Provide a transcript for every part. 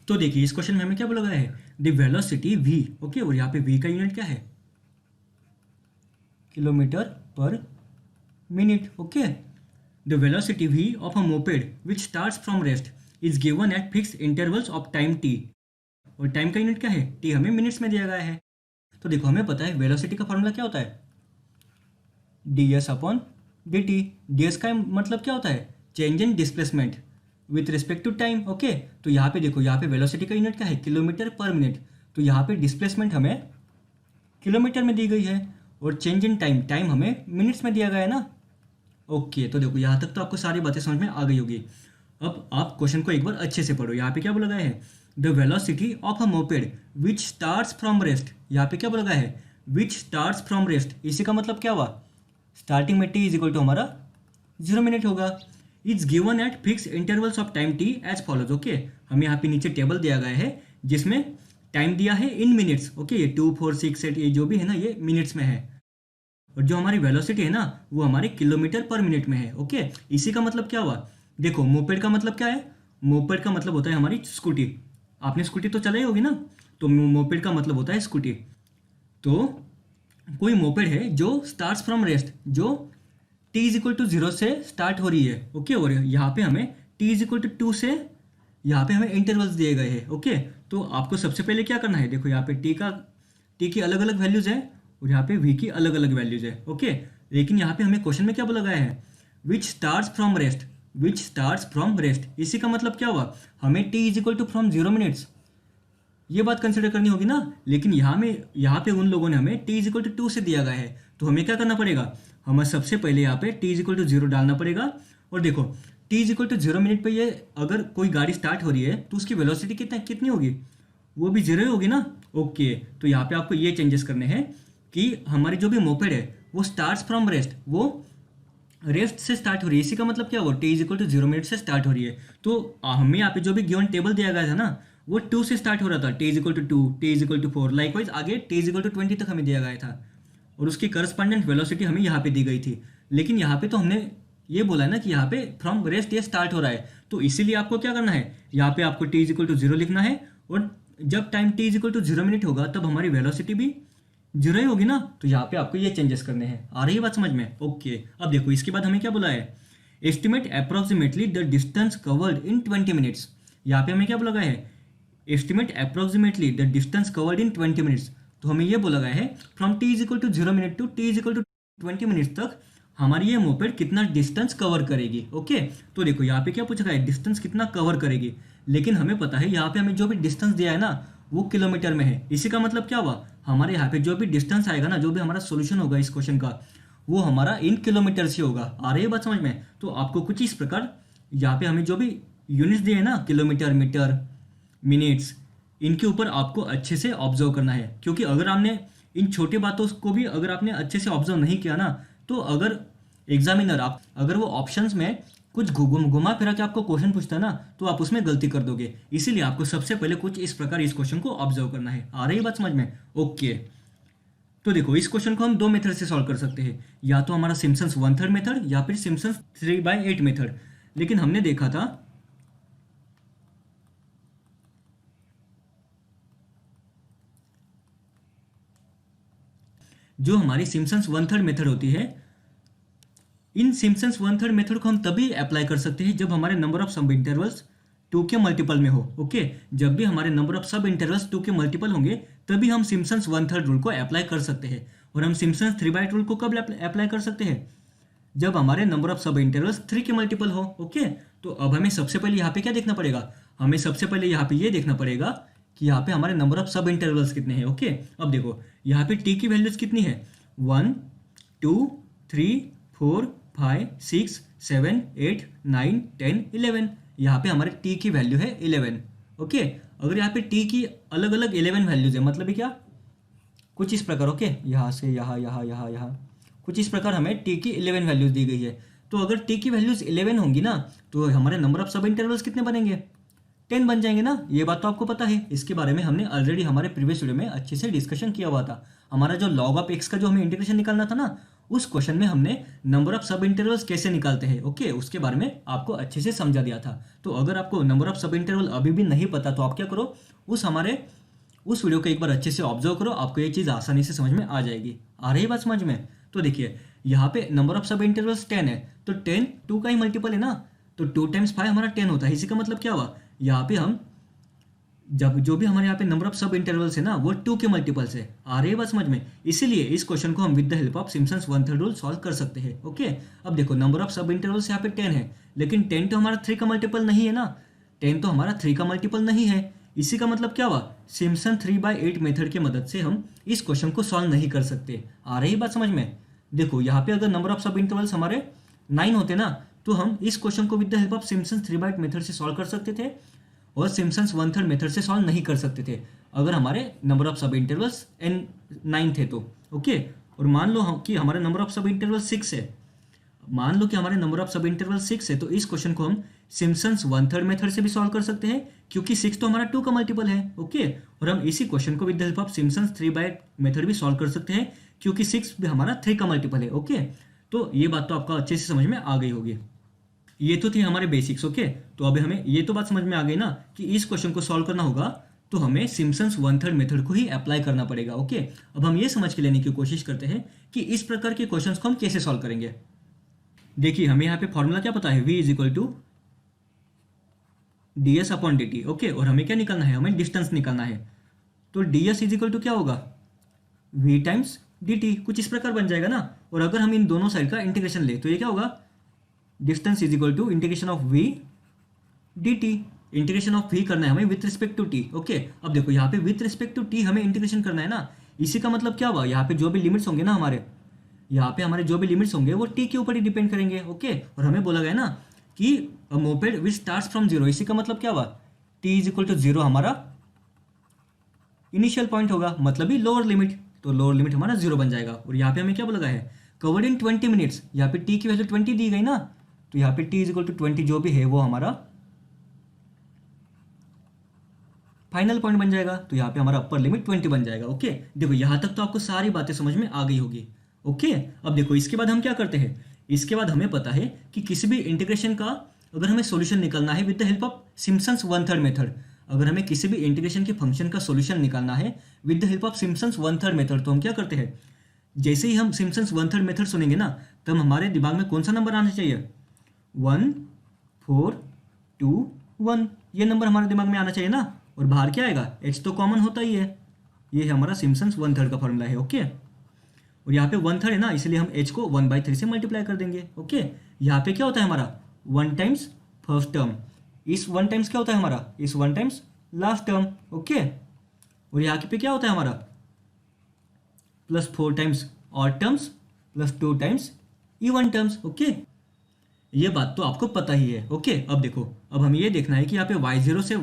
तो देखिए इस क्वेश्चन में हमें क्या बोला गया है, द वेलोसिटी v, ओके, और यहाँ पे v का यूनिट क्या है, किलोमीटर पर minute, okay. The velocity v of a moped which starts from rest is given at fix intervals of time t, और टाइम का यूनिट क्या है, t हमें मिनट्स में दिया गया है। तो देखो हमें पता है वेलोसिटी का फॉर्मूला क्या होता है, ds अपॉन dt। ds का मतलब क्या होता है, change in displacement with respect to time, okay. तो यहाँ पे देखो, यहाँ पे वेलोसिटी का यूनिट क्या है, किलोमीटर पर मिनट, तो यहाँ पे डिस्प्लेसमेंट हमें किलोमीटर में दी गई है, और चेंज इन टाइम, टाइम हमें मिनट्स में दिया गया है ना, ओके। तो देखो यहाँ तक तो आपको सारी बातें समझ में आ गई होगी। अब आप क्वेश्चन को एक बार अच्छे से पढ़ो। यहाँ पे क्या बोला गया है, the velocity of a moped which starts from rest, यहाँ पे क्या बोला गया है, विच स्टार्ट्स फ्रॉम रेस्ट, इसी का मतलब क्या हुआ, स्टार्टिंग में टी इज इक्वल टू हमारा 0 मिनट होगा, is given at fix intervals of time t as follows, okay. हमें यहाँ पे नीचे टेबल दिया गया है जिसमें टाइम दिया है इन मिनट्स, ओके। ये 2 4 6 8 ये जो भी है ना, ये मिनट्स में है, और जो हमारी वेलोसिटी है ना वो हमारे किलोमीटर पर मिनट में है, ओके। इसी का मतलब क्या हुआ, देखो मोपेड का मतलब क्या है, मोपेड का मतलब होता है हमारी स्कूटी, आपने स्कूटी तो चलाई होगी ना, तो मोपेड का मतलब होता है स्कूटी। तो कोई मोपेड है जो स्टार्ट्स फ्रॉम रेस्ट, जो t इज इक्वल टू 0 से स्टार्ट हो रही है, ओके, और यहाँ पे हमें t इज इक्वल टू 2 से, यहाँ पे हमें इंटरवल्स दिए गए हैं, ओके। तो आपको सबसे पहले क्या करना है, देखो यहाँ पे t की अलग अलग वैल्यूज है, और यहाँ पे v की अलग अलग वैल्यूज है, ओके। लेकिन यहाँ पे हमें क्वेश्चन में क्या बोला गया है, which starts from rest, which starts from rest, इसी का मतलब क्या हुआ, हमें t is equal to from 0 minutes, ये बात कंसिडर करनी होगी ना। लेकिन यहाँ पे उन लोगों ने हमें t इज इक्वल टू 2 से दिया गया है, तो हमें क्या करना पड़ेगा, हमें सबसे पहले यहाँ पे t इज इक्वल टू 0 डालना पड़ेगा। और देखो t is equal to 0 minute पे ये अगर कोई गाड़ी स्टार्ट हो रही है तो उसकी वेलोसिटी कितनी होगी, वो भी 0 ही होगी ना, ओके। तो यहाँ पे आपको ये चेंजेस करने हैं कि हमारी जो भी मोपेड है वो स्टार्ट्स फ्रॉम रेस्ट, वो रेस्ट से स्टार्ट हो रही है, इसी का मतलब क्या हुआ, t is equal to 0 minute से स्टार्ट हो रही है। तो हमें यहाँ पे जो भी गिवन टेबल दिया गया था ना, वो 2 से स्टार्ट हो रहा था, t is equal to 2, t is equal to 4, likewise आगे टी इज इक्वल टू 20 तक हमें दिया गया था, और उसकी करस्पॉन्डेंट वेलोसिटी हमें यहाँ पे दी गई थी। लेकिन यहाँ पे तो हमने ये बोला है ना कि यहाँ पे फ्रॉम रेस्ट ये स्टार्ट हो रहा है, तो इसीलिए आपको क्या करना है, यहाँ पे आपको टी इज इक्वल टू 0 लिखना है, और जब time t is equal to 0 minute होगा तब हमारी वेलोसिटी भी 0 ही होगी ना, तो यहाँ पे आपको ये चेंजेस करने हैं। आ रही है बात समझ में, ओके। अब देखो इसके बाद हमें क्या बोला है, estimate approximately the distance covered in 20 minutes, यहाँ पे हमें क्या बोला गया है, estimate approximately the distance covered in 20 minutes. तो हमें ये बोला गया है from t is equal to 0 minute to t is equal to 20 minutes तक हमारी ये मोपेड कितना डिस्टेंस कवर करेगी, ओके। तो देखो यहाँ पे क्या पूछा गया है, डिस्टेंस कितना कवर करेगी, लेकिन हमें पता है यहाँ पे हमें जो भी डिस्टेंस दिया है ना वो किलोमीटर में है, इसी का मतलब क्या हुआ, हमारे यहाँ पे जो भी डिस्टेंस आएगा ना, जो भी हमारा सोल्यूशन होगा इस क्वेश्चन का, वो हमारा इन किलोमीटर से होगा। आ रही है बात समझ में। तो आपको कुछ इस प्रकार यहाँ पे हमें जो भी यूनिट्स दिए हैं ना, किलोमीटर, मीटर, मिनट्स, इनके ऊपर आपको अच्छे से ऑब्जर्व करना है, क्योंकि अगर आपने इन छोटी बातों को भी अगर आपने अच्छे से ऑब्जर्व नहीं किया ना, तो अगर एग्जामिनर आप अगर वो ऑप्शंस में कुछ घुमा फिरा के आपको क्वेश्चन पूछता है ना, तो आप उसमें गलती कर दोगे। इसीलिए आपको सबसे पहले कुछ इस प्रकार इस क्वेश्चन को ऑब्जर्व करना है। आ रही बात समझ में, ओके। तो देखो इस क्वेश्चन को हम दो मेथड से सॉल्व कर सकते हैं, या तो हमारा सिम्पसन्स 1/3 मेथड या फिर सिम्पसन्स 3/8 मेथड। लेकिन हमने देखा था जो हमारी सिम्पसन्स 1/3 मेथड होती है, इन सिम्पसन्स 1/3 मेथड को हम तभी अप्लाई कर सकते हैं जब हमारे नंबर ऑफ सब इंटरवल्स 2 के मल्टीपल में हो, ओके। जब भी हमारे नंबर ऑफ सब इंटरवल्स 2 के मल्टीपल होंगे तभी हम सिम्पसन्स 1/3 रूल को अप्लाई कर सकते हैं। और हम सिम्पसन्स 3/8 रूल को कब अप्लाई कर सकते हैं, जब हमारे नंबर ऑफ सब इंटरवल्स 3 के मल्टीपल हो, ओके। तो अब हमें सबसे पहले यहाँ पे क्या देखना पड़ेगा, हमें सबसे पहले यहाँ पे ये देखना पड़ेगा कि यहाँ पे हमारे नंबर ऑफ सब इंटरवल्स कितने हैं, ओके। अब देखो यहाँ पे टी की वैल्यूज कितनी है, 1 2 3 4 5 6 7 8 9 10 11, यहाँ पे हमारे टी की वैल्यू है 11, ओके। अगर यहाँ पे टी की अलग अलग 11 वैल्यूज है, मतलब ये क्या, कुछ इस प्रकार, ओके, यहाँ से यहाँ यहाँ यहाँ यहाँ कुछ इस प्रकार हमें टी की 11 वैल्यूज दी गई है। तो अगर टी की वैल्यूज 11 होंगी ना, तो हमारे नंबर ऑफ सब इंटरवल्स कितने बनेंगे, 10 बन जाएंगे ना। ये बात तो आपको पता है, इसके बारे में हमने ऑलरेडी हमारे प्रीवियस वीडियो में अच्छे से डिस्कशन किया हुआ था। हमारा जो लॉग ऑफ एक्स का जो हमें इंटीग्रेशन निकालना था ना, उस क्वेश्चन में हमने नंबर ऑफ सब इंटरवल्स कैसे निकालते हैं ओके उसके बारे में आपको अच्छे से समझा दिया था। तो अगर आपको नंबर ऑफ सब इंटरवल अभी भी नहीं पता तो आप क्या करो, उस वीडियो को एक बार अच्छे से ऑब्जर्व करो, आपको ये चीज़ आसानी से समझ में आ जाएगी। आ रही बात समझ में? तो देखिए यहाँ पे नंबर ऑफ सब इंटरवल्स 10 है, तो 10 2 का ही मल्टीपल है ना, तो 2 टाइम्स 5 हमारा 10 होता है। इसी का मतलब क्या हुआ, यहाँ पे हम जब जो भी हमारे यहाँ पे नंबर ऑफ सब इंटरवल्स है ना वो 2 के मल्टीपल्स है। आ रही है बात समझ में? इसीलिए इस क्वेश्चन को हम with the help of Simpson's 1/3 rule solve कर सकते हैं ओके। अब देखो नंबर ऑफ सब इंटरवल्स यहाँ पे 10 है, लेकिन 10 तो हमारा 3 का मल्टीपल नहीं है ना, 10 तो हमारा 3 का मल्टीपल नहीं है। इसी का मतलब क्या हुआ, सिम्पसन 3/8 मेथड की मदद से हम इस क्वेश्चन को सॉल्व नहीं कर सकते। आ रही बात समझ में? देखो यहाँ पे अगर नंबर ऑफ सब इंटरवल्स हमारे 9 होते ना तो हम इस क्वेश्चन को with the help of Simpson 3/8 method से सॉल्व कर सकते थे और सिम्पसन्स 1/3 मेथड से सॉल्व नहीं कर सकते थे अगर हमारे नंबर ऑफ सब इंटरवल्स 9 थे तो ओके। और मान लो कि हमारे नंबर ऑफ सब इंटरवल 6 है, मान लो कि हमारे नंबर ऑफ सब इंटरवल 6 है, तो इस क्वेश्चन को हम सिम्पसन्स 1/3 मेथड से भी सॉल्व कर सकते हैं क्योंकि 6 तो हमारा 2 का मल्टीपल है ओके। और हम इसी क्वेश्चन को with the help of Simpson's 3/8 method भी सॉल्व कर सकते हैं क्योंकि 6 भी हमारा 3 का मल्टीपल है ओके। तो ये बात तो आपका अच्छे से समझ में आ गई होगी। ये तो थी हमारे बेसिक्स ओके। तो अभी हमें ये तो बात समझ में आ गई ना कि इस क्वेश्चन को सॉल्व करना होगा तो हमें सिम्पसन्स 1/3 मेथड को ही अप्लाई करना पड़ेगा ओके। अब हम ये समझ के लेने की कोशिश करते हैं कि इस प्रकार के क्वेश्चंस को हम कैसे सॉल्व करेंगे। देखिए हमें यहाँ पे फॉर्मूला क्या पता है, v = ds/dt ओके। और हमें क्या निकालना है, हमें डिस्टेंस निकालना है। तो ds = क्या होगा, v टाइम्स dt, कुछ इस प्रकार बन जाएगा ना। और अगर हम इन दोनों साइड का इंटीग्रेशन ले तो ये क्या होगा, distance = integration of v dt। Integration of v करना है हमें with respect to t okay. अब देखो यहाँ पे विथ रिस्पेक्ट टू t हमें इंटीग्रेशन करना है ना, इसी का मतलब क्या हुआ, यहाँ पे जो भी लिमिट्स होंगे ना हमारे जो भी लिमिट्स होंगे वो t के ऊपर ही डिपेंड करेंगे ओके। और हमें बोला गया ना कि मोपेड विच स्टार्ट्स फ्रॉम 0, इसी का मतलब क्या हुआ, t = 0 हमारा इनिशियल पॉइंट होगा, मतलब ही लोअर लिमिट, तो लोअर लिमिट हमारा 0 बन जाएगा। और यहाँ पे हमें क्या बोला गया है, कवर्ड इन 20 मिनट्स, यहाँ पे t की वैल्यू 20 दी गई ना, तो यहाँ पे t = 20 जो भी है वो हमारा फाइनल पॉइंट बन जाएगा। तो यहाँ पे हमारा अपर लिमिट 20 बन जाएगा ओके। देखो यहाँ तक तो आपको सारी बातें समझ में आ गई होगी ओके। अब देखो इसके बाद हम क्या करते हैं, इसके बाद हमें पता है कि किसी भी इंटीग्रेशन का अगर हमें सॉल्यूशन निकालना है with the help of Simpson's 1/3 method, अगर हमें किसी भी इंटीग्रेशन के फंक्शन का सॉल्यूशन निकालना है with the help of Simpson's 1/3 method, तो हम क्या करते हैं, जैसे ही हम सिम्पसन्स 1/3 मेथड सुनेंगे ना तब हमारे दिमाग में कौन सा नंबर आना चाहिए, 1 4 2 1, ये नंबर हमारे दिमाग में आना चाहिए ना। और बाहर क्या आएगा, h तो कॉमन होता ही है, ये हमारा सिम्पसन्स 1/3 का फॉर्मूला है ओके। और यहाँ पे 1/3 है ना, इसलिए हम h को 1/3 से मल्टीप्लाई कर देंगे ओके। यहाँ पे क्या होता है हमारा 1 टाइम्स फर्स्ट टर्म, इस 1 टाइम्स क्या होता है हमारा, इस 1 टाइम्स लास्ट टर्म ओके। और यहाँ पे क्या होता है हमारा +4 times odd terms +2 times even terms okay. ये बात तो आपको पता ही है ओके। अब देखो, अब हमें ये देखना है कि यहाँ पे y0 से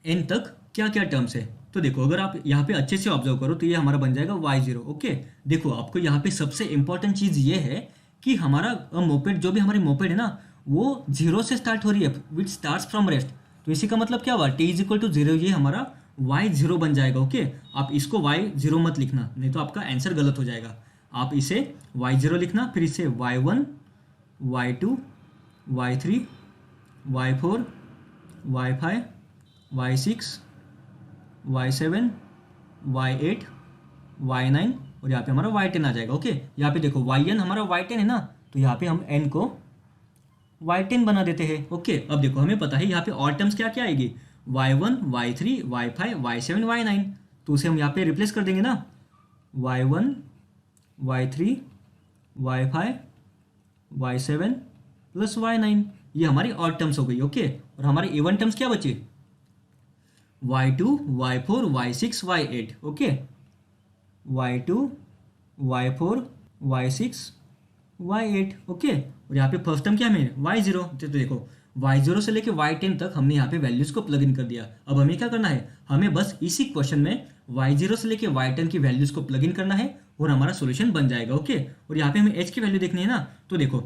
yn तक क्या क्या टर्म्स है। तो देखो अगर आप यहाँ पे अच्छे से ऑब्जर्व करो तो ये हमारा बन जाएगा y0 ओके। देखो आपको यहाँ पे सबसे इंपॉर्टेंट चीज ये है कि हमारा मोपेड, जो भी हमारी मोपेड है ना वो 0 से स्टार्ट हो रही है, विच स्टार्ट्स फ्रॉम रेस्ट। तो इसी का मतलब क्या हुआ, t = 0, ये हमारा y0 बन जाएगा ओके। आप इसको y0 मत लिखना, नहीं तो आपका आंसर गलत हो जाएगा। आप इसे y0 लिखना, फिर इसे y1 y2 y3 y4 y5 y6 y7 y8 y9 और यहाँ पे हमारा y10 आ जाएगा ओके। यहाँ पे देखो yn हमारा y10 है ना, तो यहाँ पे हम n को y10 बना देते हैं ओके। अब देखो हमें पता है यहाँ पे और टर्म्स क्या क्या आएगी, y1 y3 y5 y7 y9, तो उसे हम यहाँ पे रिप्लेस कर देंगे ना, y1 y3 y5 y7 plus y9, ये हमारी और टर्म्स हो गई ओके। और हमारे इवन टर्म्स क्या बचे, y2 y4 y6 y8 okay, y2 y4 y6 y8 okay. और यहाँ पे फर्स्ट टर्म क्या है y0, तो देखो y0 से लेके y10 तक हमने यहाँ पे वैल्यूज को प्लग इन कर दिया। अब हमें क्या करना है, हमें बस इसी क्वेश्चन में y0 से लेके y10 की वैल्यूज को प्लग इन करना है और हमारा सॉल्यूशन बन जाएगा ओके। और यहाँ पे हमें h की वैल्यू देखनी है ना, तो देखो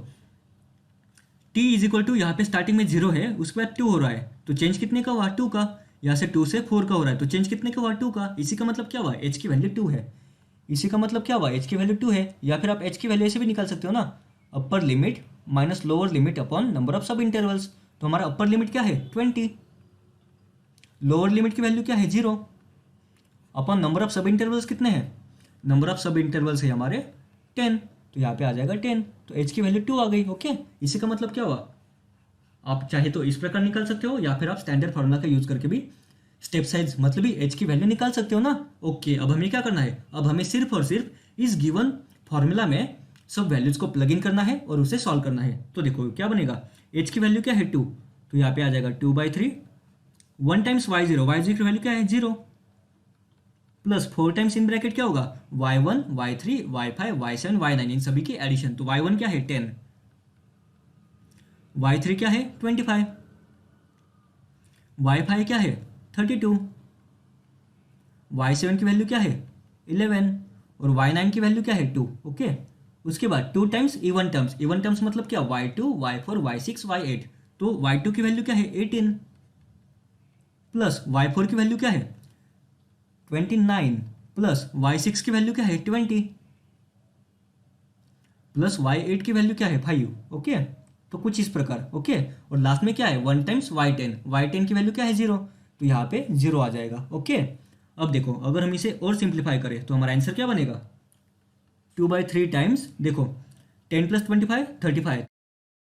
t = यहाँ पे स्टार्टिंग में 0 है, उसके बाद 2 हो रहा है, तो चेंज कितने का हुआ, 2 का। यहाँ से 2 से 4 का हो रहा है, तो चेंज कितने का हुआ, 2 का। इसी का मतलब क्या हुआ, h की वैल्यू 2 है, इसी का मतलब क्या हुआ, एच की वैल्यू 2 है, या फिर आप एच की वैल्यू ऐसे भी निकाल सकते हो ना, अपर limit minus lower limit upon number of sub intervals. तो हमारा अपर लिमिट क्या है 20, लोअर लिमिट की वैल्यू क्या है 0, upon number of sub intervals कितने हैं, नंबर ऑफ सब इंटरवल्स है हमारे 10, तो यहाँ पे आ जाएगा 10, तो एच की वैल्यू 2 आ गई। ओके, इसी का मतलब क्या हुआ, आप चाहे तो इस प्रकार निकाल सकते हो, या फिर आप स्टैंडर्ड फार्मूला का यूज करके भी स्टेप साइज मतलब ही एच की वैल्यू निकाल सकते हो ना। ओके, अब हमें क्या करना है, अब हमें सिर्फ और सिर्फ इस गिवन फॉर्मूला में सब वैल्यूज को प्लग इन करना है और उसे सॉल्व करना है। तो देखो क्या बनेगा, एच की वैल्यू क्या है 2, तो यहाँ पे आ जाएगा 2/3, 1 टाइम्स y0, y0 की वैल्यू क्या है 0, प्लस 4 टाइम्स इन ब्रैकेट क्या होगा y1, y3, y5, y7, y9, इन सभी की एडिशन। तो y1 क्या है 10, y3 क्या है 25, y5 क्या है 32, y7 की वैल्यू क्या है 11 और y9 की वैल्यू क्या है 2। ओके, उसके बाद 2 times even terms, even terms मतलब क्या y2, y4, y6, y8, तो y2 की वैल्यू क्या है 18, प्लस y4 की वैल्यू क्या है 29, प्लस y6 की वैल्यू क्या है 20, प्लस y8 की वैल्यू क्या है 5। ओके, तो कुछ इस प्रकार। ओके, और लास्ट में क्या है 1 टाइम्स y10, y10 की वैल्यू क्या है 0, तो यहाँ पे 0 आ जाएगा। ओके, अब देखो अगर हम इसे और सिंप्लीफाई करें तो हमारा आंसर क्या बनेगा, 2/3 टाइम्स देखो 10 प्लस 25 35,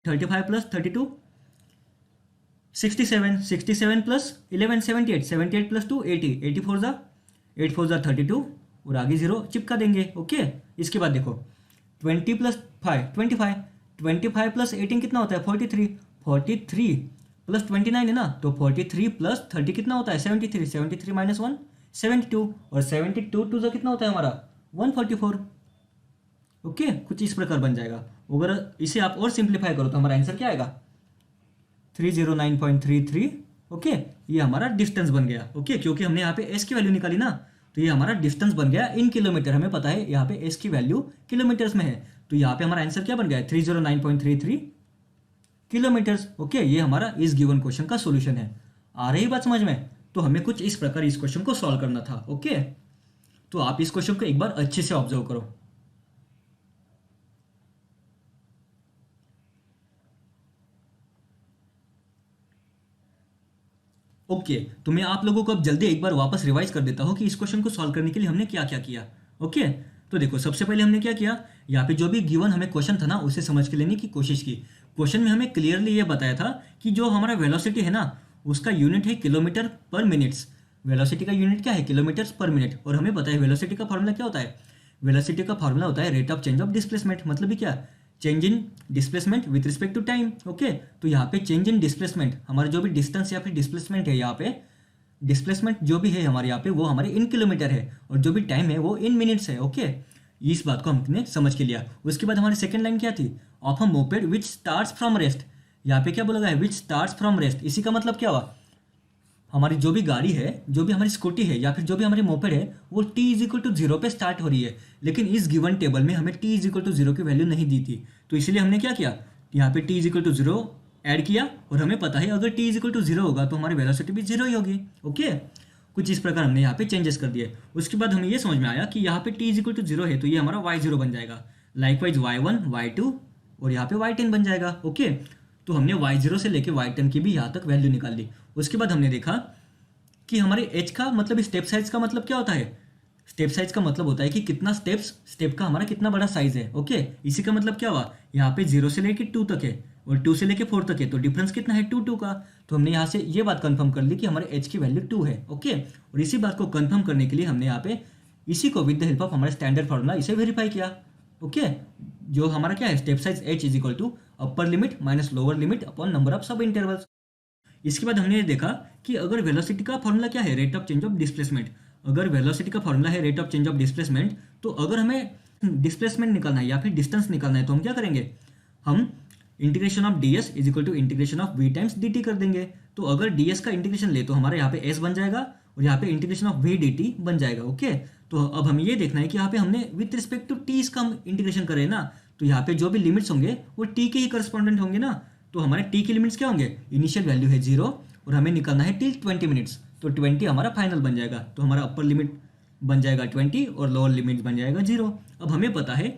35 प्लस 32 67, 67 प्लस 11 78, 78 प्लस 2 80, 84 जा 32 और आगे 0 चिपका देंगे। ओके, इसके बाद देखो 20 प्लस 5 25, 25 प्लस 18 कितना होता है 43, 43 प्लस 29 है ना, तो 43 प्लस 30 कितना होता है 73, 73 माइनस 1 72, और 72 टू जो कितना होता है हमारा 144। ओके, कुछ इस प्रकार बन जाएगा। अगर इसे आप और सिंप्लीफाई करो तो हमारा आंसर क्या आएगा 309.33। ओके, ये हमारा डिस्टेंस बन गया। ओके, क्योंकि हमने यहाँ पे एस की वैल्यू निकाली ना, तो ये हमारा डिस्टेंस बन गया इन किलोमीटर। हमें पता है यहाँ पे एस की वैल्यू किलोमीटर्स में है, तो यहाँ पे हमारा आंसर क्या बन गया 309.33 किलोमीटर्स। ओके, ये हमारा इस गिवन क्वेश्चन का सोल्यूशन है। आ रही बात समझ में, तो हमें कुछ इस प्रकार इस क्वेश्चन को सॉल्व करना था। ओके, तो आप इस क्वेश्चन को एक बार अच्छे से ऑब्जर्व करो। ओके, तो मैं आप लोगों को अब जल्दी एक बार वापस रिवाइज कर देता हूँ कि इस क्वेश्चन को सॉल्व करने के लिए हमने क्या क्या किया। ओके, तो देखो सबसे पहले हमने क्या किया, यहाँ पे जो भी गिवन हमें क्वेश्चन था ना उसे समझ के लेने की कोशिश की। क्वेश्चन में हमें क्लियरली ये बताया था कि जो हमारा वेलोसिटी है ना उसका यूनिट है किलोमीटर पर मिनट्स। वेलोसिटी का यूनिट क्या है किलोमीटर्स पर मिनट, और हमें पता है वेलोसिटी का फॉर्मूला क्या होता है, वेलोसिटी का फॉर्मूला होता है rate of change of displacement, मतलब क्या change in displacement with respect to time. Okay, तो यहाँ पे चेंज इन डिस्प्लेसमेंट हमारा जो भी डिस्टेंस या फिर डिस्प्लेसमेंट है, यहाँ पे डिस्प्लेसमेंट जो भी है हमारे यहाँ पे वो हमारे इन किलोमीटर है, और जो भी टाइम है वो इन मिनट्स है। ओके, इस बात को हमने समझ के लिया। उसके बाद हमारी सेकंड लाइन क्या थी, of a moped which starts from rest. यहाँ पे क्या बोला गया है विच स्टार्ट्स फ्रॉम रेस्ट, इसी का मतलब क्या हुआ, हमारी जो भी गाड़ी है, जो भी हमारी स्कूटी है या फिर जो भी हमारी मोपेड है वो t इज इक्वल टू 0 पे स्टार्ट हो रही है, लेकिन इस गिवन टेबल में हमें t इज इक्वल टू 0 की वैल्यू नहीं दी थी, तो इसलिए हमने क्या किया, यहाँ पे t is equal to 0 add किया, और हमें पता है अगर t इज इक्वल टू 0 होगा तो हमारी वेलोसिटी भी 0 ही होगी। ओके, कुछ इस प्रकार हमने यहाँ पे चेंजेस कर दिए। उसके बाद हमें ये समझ में आया कि यहाँ पे t इज इक्वल टू 0 है तो ये हमारा y0 बन जाएगा, लाइकवाइज y1, y2 और यहाँ पे y10 बन जाएगा। ओके, तो हमने y0 से लेके y10 की भी यहाँ तक वैल्यू निकाल ली। उसके बाद हमने देखा कि हमारे एच का मतलब स्टेप साइज का मतलब क्या होता है, स्टेप साइज का मतलब होता है कि कितना स्टेप्स, स्टेप का हमारा कितना बड़ा साइज है। ओके, इसी का मतलब क्या हुआ, यहाँ पे 0 से लेके 2 तक है और 2 से लेके 4 तक है, तो डिफरेंस कितना है 2 का। तो हमने यहाँ से ये बात कंफर्म कर ली कि हमारे एच की वैल्यू 2 है। ओके, और इसी बात को कंफर्म करने के लिए हमने यहाँ पे इसी को विद द हेल्प ऑफ हमारे स्टैंडर्ड फॉर्मूला इसे वेरीफाई किया। ओके, जो हमारा क्या है step size h is equal to upper limit minus lower limit upon number of sub intervals. इसके बाद हमने देखा कि अगर वेलोसिटी का फॉर्मूला क्या है rate of change of displacement, अगर वेलोसिटी का फॉर्मूला है rate of change of displacement, तो अगर हमें डिस्प्लेसमेंट निकालना है या फिर डिस्टेंस निकालना है तो हम क्या करेंगे, हम integration of d s is equal to integration of v times d t कर देंगे। तो अगर डी एस का इंटीग्रेशन ले तो हमारे यहाँ पे एस बन जाएगा और यहाँ पे integration of v d t बन जाएगा। ओके, तो अब हमें ये देखना है कि यहाँ पे हमने विथ रिस्पेक्ट टू टी इसका हम इंटीग्रेशन करें ना, तो यहाँ पे जो भी लिमिट्स होंगे वो टी के ही करस्पॉन्डेंट होंगे ना, तो हमारे टी की लिमिट्स क्या होंगे, इनिशियल वैल्यू है 0 और हमें निकालना है टिल 20 मिनट्स, तो 20 हमारा फाइनल बन जाएगा। तो हमारा अपर लिमिट बन जाएगा 20 और लोअर लिमिट बन जाएगा 0। अब हमें पता है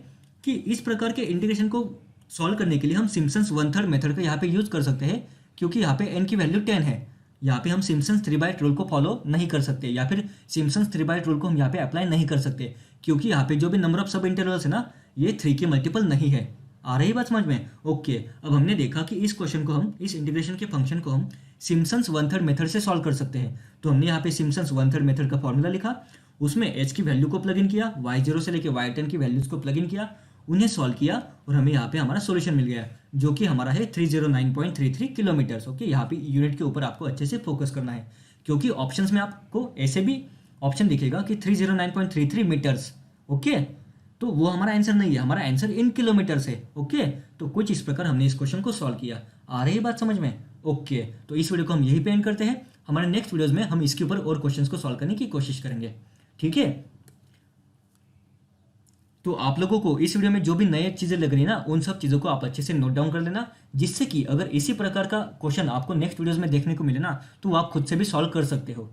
कि इस प्रकार के इंटीग्रेशन को सॉल्व करने के लिए हम सिम्पसन्स 1/3 मेथड का यहाँ पे यूज़ कर सकते हैं, क्योंकि यहाँ पे n की वैल्यू 10 है। यहाँ पे हम सिम्पसन्स 3/8 रूल को फॉलो नहीं कर सकते, या फिर सिम्पसन्स 3/8 रूल को हम यहाँ पे अप्लाई नहीं कर सकते, क्योंकि यहाँ पे जो भी नंबर ऑफ सब इंटरवल्स है ना, ये 3 के मल्टीपल नहीं है। आ रही बात समझ में? ओके, अब हमने देखा कि इस क्वेश्चन को हम, इस इंटीग्रेशन के फंक्शन को हम सिम्पसन्स 1/3 मेथड से सॉल्व कर सकते हैं। तो हमने यहाँ पे सिम्पसन्स 1/3 मेथड का फॉर्मूला लिखा, उसमें h की वैल्यू को प्लग इन किया, y0 से लेके y10 की वैल्यूज को प्लग इन किया, उन्हें सॉल्व किया और हमें यहाँ पे हमारा सॉल्यूशन मिल गया, जो कि हमारा है 309.33 किलोमीटर्स। ओके, यहाँ पे यूनिट के ऊपर आपको अच्छे से फोकस करना है, क्योंकि ऑप्शंस में आपको ऐसे भी ऑप्शन दिखेगा कि 309.33 मीटर्स। ओके, तो वो हमारा आंसर नहीं है, हमारा आंसर इन किलोमीटर्स है। ओके, तो कुछ इस प्रकार हमने इस क्वेश्चन को सॉल्व किया। आ रही बात समझ में? ओके, तो इस वीडियो को हम यही पे एंड करते हैं। हमारे नेक्स्ट वीडियोस में हम इसके ऊपर और क्वेश्चंस को सॉल्व करने की कोशिश करेंगे। ठीक है, तो आप लोगों को इस वीडियो में जो भी नई चीज़ें लग रही है ना, उन सब चीज़ों को आप अच्छे से नोट डाउन कर लेना, जिससे कि अगर इसी प्रकार का क्वेश्चन आपको नेक्स्ट वीडियोस में देखने को मिले ना, तो आप खुद से भी सॉल्व कर सकते हो।